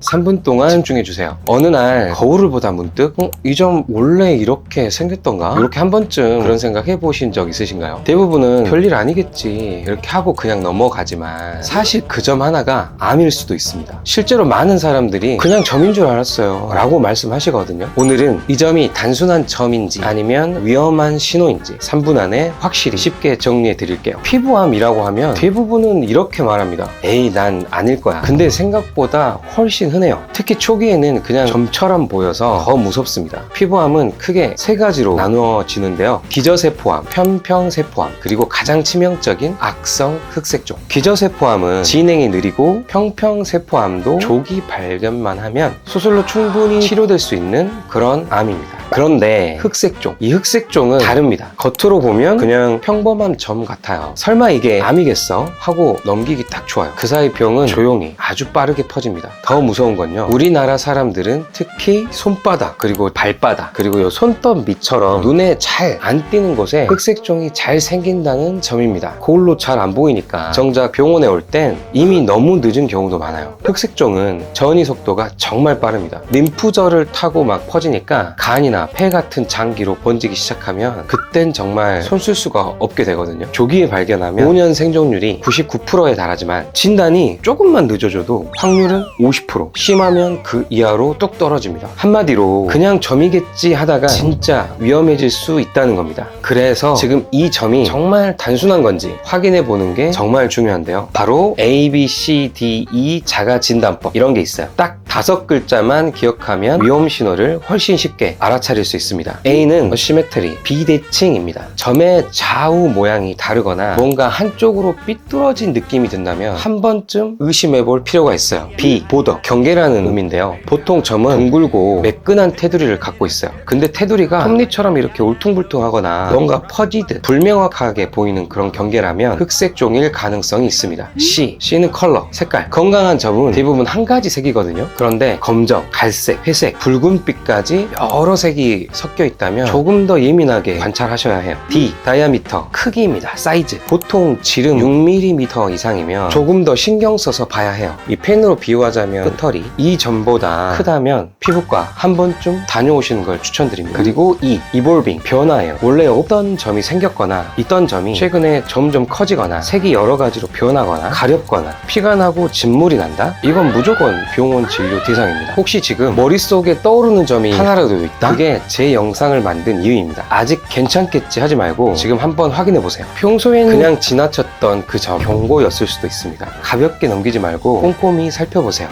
3분 동안 집중해주세요. 어느 날 거울을 보다 문득 이 점 원래 이렇게 생겼던가? 이렇게 한 번쯤 그런 생각 해보신 적 있으신가요? 대부분은 별일 아니겠지 이렇게 하고 그냥 넘어가지만 사실 그 점 하나가 암일 수도 있습니다. 실제로 많은 사람들이 그냥 점인 줄 알았어요 라고 말씀하시거든요. 오늘은 이 점이 단순한 점인지 아니면 위험한 신호인지 3분 안에 확실히 쉽게 정리해 드릴게요. 피부암이라고 하면 대부분은 이렇게 말합니다. 에이 난 아닐 거야. 근데 생각보다 훨씬 흔해요. 특히 초기에는 그냥 점처럼 보여서 더 무섭습니다. 피부암은 크게 세 가지로 나누어지는데요. 기저세포암, 편평세포암, 그리고 가장 치명적인 악성 흑색종. 기저세포암은 진행이 느리고 평평세포암도 조기 발견만 하면 수술로 충분히 치료될 수 있는 그런 암입니다. 그런데 흑색종, 이 흑색종은 다릅니다. 겉으로 보면 그냥 평범한 점 같아요. 설마 이게 암이겠어? 하고 넘기기 딱 좋아요. 그 사이 병은 조용히 아주 빠르게 퍼집니다. 더 무서운 건요, 우리나라 사람들은 특히 손바닥 그리고 발바닥 그리고 요 손톱 밑처럼 눈에 잘 안 띄는 곳에 흑색종이 잘 생긴다는 점입니다. 거울로 잘 안 보이니까 정작 병원에 올 땐 이미 너무 늦은 경우도 많아요. 흑색종은 전이 속도가 정말 빠릅니다. 림프절을 타고 막 퍼지니까 간이나 폐 같은 장기로 번지기 시작하면 그땐 정말 손 쓸 수가 없게 되거든요. 조기에 발견하면 5년 생존율이 99%에 달하지만 진단이 조금만 늦어져도 확률은 50%, 심하면 그 이하로 뚝 떨어집니다. 한마디로 그냥 점이겠지 하다가 진짜 위험해질 수 있다는 겁니다. 그래서 지금 이 점이 정말 단순한 건지 확인해 보는 게 정말 중요한데요. 바로 A, B, C, D, E 자가진단법 이런 게 있어요. 딱 5글자만 기억하면 위험 신호를 훨씬 쉽게 알아차릴 수 있습니다. A는 어시메트리, 비대칭입니다. 점의 좌우 모양이 다르거나 뭔가 한쪽으로 삐뚤어진 느낌이 든다면 한 번쯤 의심해 볼 필요가 있어요. B, 보더, 경계라는 의미인데요. 보통 점은 둥글고 매끈한 테두리를 갖고 있어요. 근데 테두리가 톱니처럼 이렇게 울퉁불퉁하거나 뭔가 퍼지듯 불명확하게 보이는 그런 경계라면 흑색종일 가능성이 있습니다. C, C는 컬러, 색깔. 건강한 점은 대부분 한 가지 색이거든요. 그런데 검정, 갈색, 회색, 붉은빛까지 여러 색이 섞여 있다면 조금 더 예민하게 관찰하셔야 해요. D, 다이아미터, 크기입니다. 사이즈. 보통 지름 6mm 이상이면 조금 더 신경 써서 봐야 해요. 이 펜으로 비유하자면 끝털이 이 점보다 크다면 피부과 한 번쯤 다녀오시는 걸 추천드립니다. 그리고 E, 이볼빙, 변화예요. 원래 없던 점이 생겼거나 있던 점이 최근에 점점 커지거나 색이 여러 가지로 변하거나 가렵거나 피가 나고 진물이 난다? 이건 무조건 병원 진료 대상입니다. 혹시 지금 머릿속에 떠오르는 점이 하나라도 있다? 그게 제 영상을 만든 이유입니다. 아직 괜찮겠지 하지 말고 지금 한번 확인해 보세요. 평소에는 그냥 지나쳤던 그 점 경고였을 수도 있습니다. 가볍게 넘기지 말고 꼼꼼히 살펴보세요.